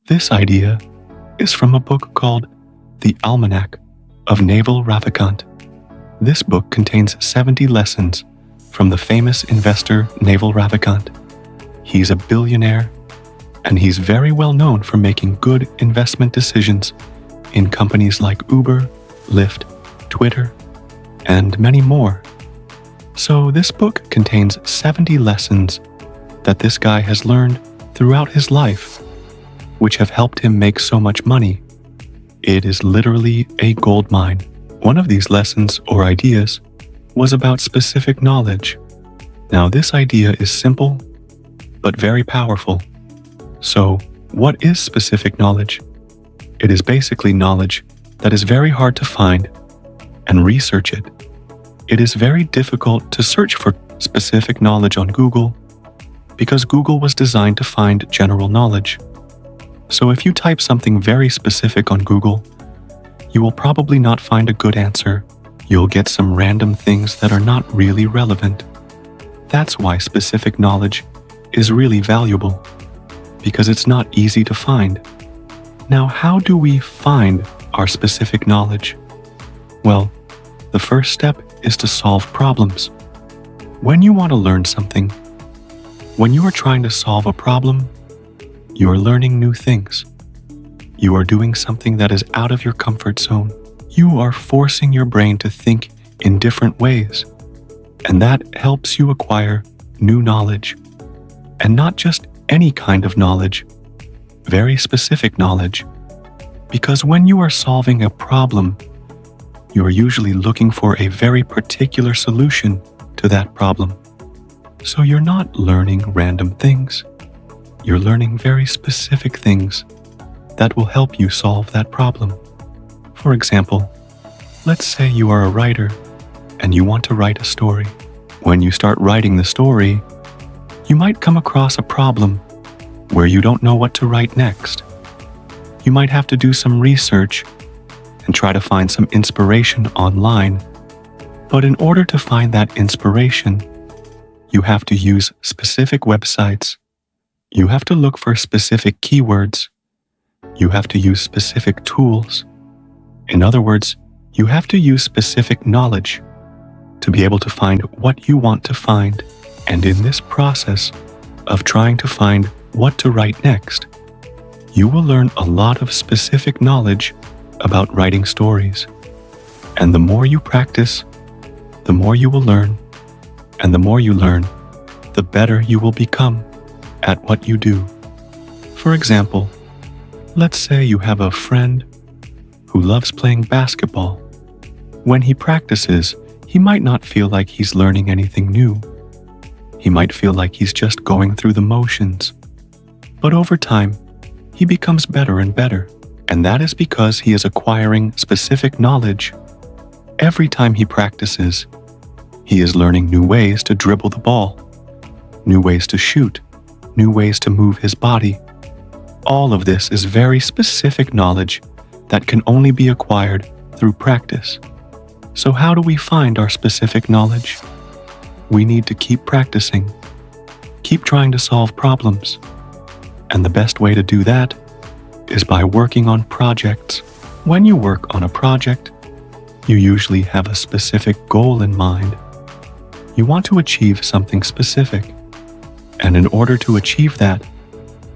This idea is from a book called The Almanack of Naval Ravikant. This book contains 70 lessons from the famous investor Naval Ravikant. He's a billionaire, and he's very well known for making good investment decisions in companies like Uber, Lyft, Twitter, and many more. So this book contains 70 lessons that this guy has learned throughout his life, which have helped him make so much money. It is literally a gold mine. One of these lessons or ideas was about specific knowledge. Now, this idea is simple, but very powerful. So, what is specific knowledge? It is basically knowledge that is very hard to find and research it. It is very difficult to search for specific knowledge on Google because Google was designed to find general knowledge. So if you type something very specific on Google, you will probably not find a good answer. You'll get some random things that are not really relevant. That's why specific knowledge is really valuable, because it's not easy to find. Now, how do we find our specific knowledge? Well, the first step is to solve problems. When you want to learn something, when you are trying to solve a problem, you are learning new things. You are doing something that is out of your comfort zone. You are forcing your brain to think in different ways, and that helps you acquire new knowledge. And not just any kind of knowledge, very specific knowledge. Because when you are solving a problem, you are usually looking for a very particular solution to that problem. So you're not learning random things. You're learning very specific things that will help you solve that problem. For example, let's say you are a writer and you want to write a story. When you start writing the story, you might come across a problem where you don't know what to write next. You might have to do some research and try to find some inspiration online. But in order to find that inspiration, you have to use specific websites. You have to look for specific keywords. You have to use specific tools. In other words, you have to use specific knowledge to be able to find what you want to find. And in this process of trying to find what to write next, you will learn a lot of specific knowledge about writing stories. And the more you practice, the more you will learn. And the more you learn, the better you will become at what you do. For example, let's say you have a friend who loves playing basketball. When he practices, he might not feel like he's learning anything new. He might feel like he's just going through the motions. But over time, he becomes better and better. And that is because he is acquiring specific knowledge. Every time he practices, he is learning new ways to dribble the ball, new ways to shoot, new ways to move his body. All of this is very specific knowledge that can only be acquired through practice. So how do we find our specific knowledge? We need to keep practicing, keep trying to solve problems. And the best way to do that is by working on projects. When you work on a project, you usually have a specific goal in mind. You want to achieve something specific. And in order to achieve that,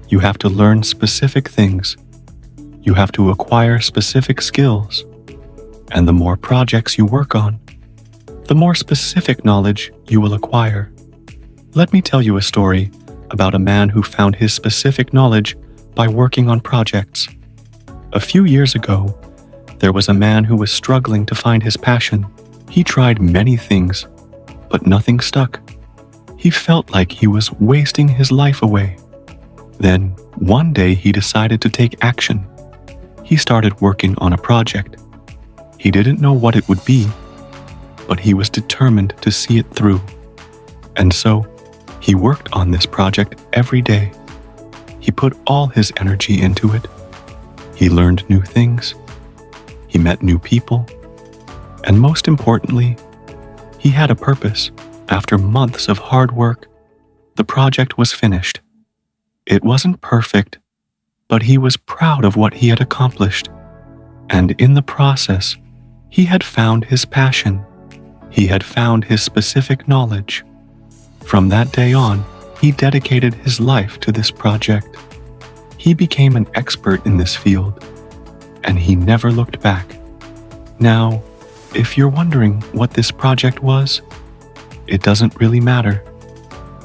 you have to learn specific things. You have to acquire specific skills. And the more projects you work on, the more specific knowledge you will acquire. Let me tell you a story about a man who found his specific knowledge by working on projects. A few years ago, there was a man who was struggling to find his passion. He tried many things, but nothing stuck. He felt like he was wasting his life away. Then, one day he decided to take action. He started working on a project. He didn't know what it would be, but he was determined to see it through. And so, he worked on this project every day. He put all his energy into it. He learned new things. He met new people. And most importantly, he had a purpose. After months of hard work, the project was finished. It wasn't perfect, but he was proud of what he had accomplished. And in the process, he had found his passion. He had found his specific knowledge. From that day on, he dedicated his life to this project. He became an expert in this field, and he never looked back. Now, if you're wondering what this project was, it doesn't really matter.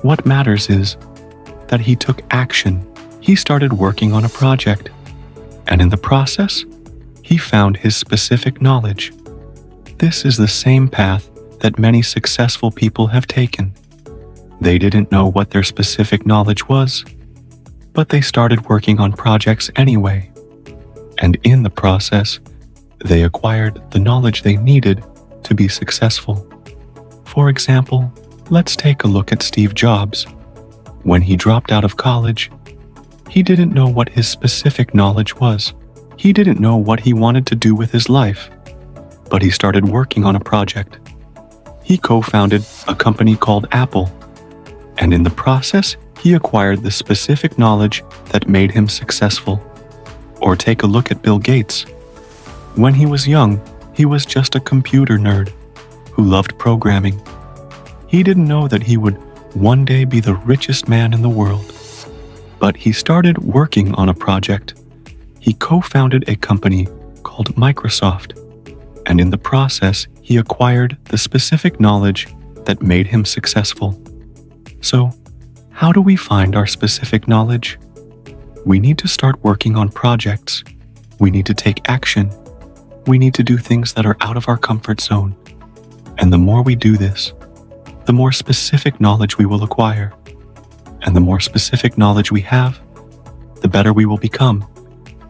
What matters is that he took action. He started working on a project, and in the process, he found his specific knowledge. This is the same path that many successful people have taken. They didn't know what their specific knowledge was, but they started working on projects anyway. And in the process, they acquired the knowledge they needed to be successful. For example, let's take a look at Steve Jobs. When he dropped out of college, he didn't know what his specific knowledge was. He didn't know what he wanted to do with his life, but he started working on a project. He co-founded a company called Apple, and in the process, he acquired the specific knowledge that made him successful. Or take a look at Bill Gates. When he was young, he was just a computer nerd who loved programming. He didn't know that he would one day be the richest man in the world. But he started working on a project. He co-founded a company called Microsoft, and in the process, he acquired the specific knowledge that made him successful. So, how do we find our specific knowledge? We need to start working on projects. We need to take action. We need to do things that are out of our comfort zone. And the more we do this, the more specific knowledge we will acquire. And the more specific knowledge we have, the better we will become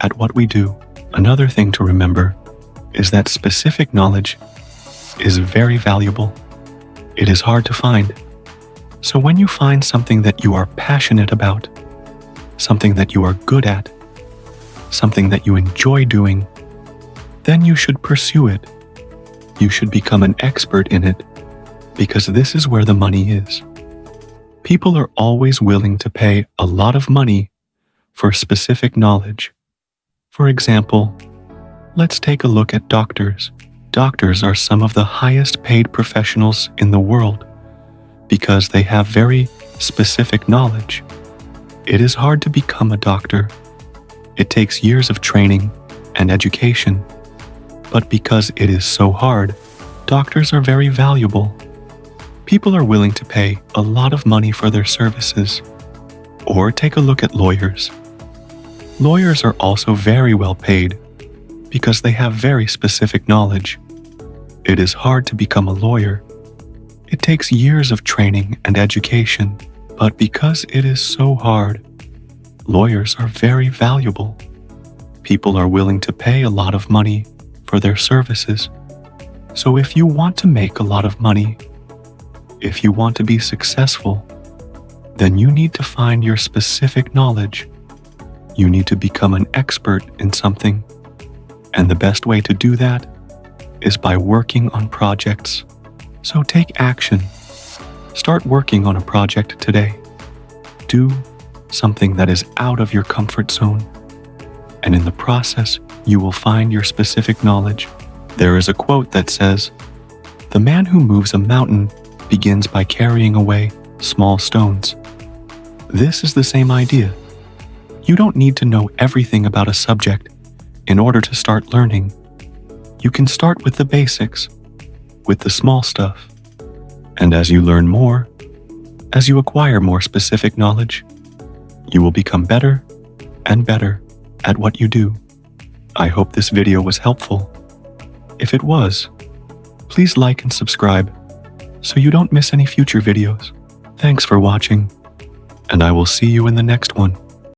at what we do. Another thing to remember is that specific knowledge is very valuable. It is hard to find. So when you find something that you are passionate about, something that you are good at, something that you enjoy doing, then you should pursue it. You should become an expert in it, because this is where the money is. People are always willing to pay a lot of money for specific knowledge. For example, let's take a look at doctors. Doctors are some of the highest paid professionals in the world because they have very specific knowledge. It is hard to become a doctor. It takes years of training and education. But because it is so hard, doctors are very valuable. People are willing to pay a lot of money for their services. Or take a look at lawyers. Lawyers are also very well paid because they have very specific knowledge. It is hard to become a lawyer. It takes years of training and education, but because it is so hard, lawyers are very valuable. People are willing to pay a lot of money for their services. So if you want to make a lot of money, if you want to be successful, then you need to find your specific knowledge. You need to become an expert in something. And the best way to do that is by working on projects. So take action. Start working on a project today. Do something that is out of your comfort zone. And in the process, you will find your specific knowledge. There is a quote that says, "The man who moves a mountain begins by carrying away small stones." This is the same idea. You don't need to know everything about a subject in order to start learning. You can start with the basics, with the small stuff. And as you learn more, as you acquire more specific knowledge, you will become better and better at what you do. I hope this video was helpful. If it was, please like and subscribe so you don't miss any future videos. Thanks for watching, and I will see you in the next one.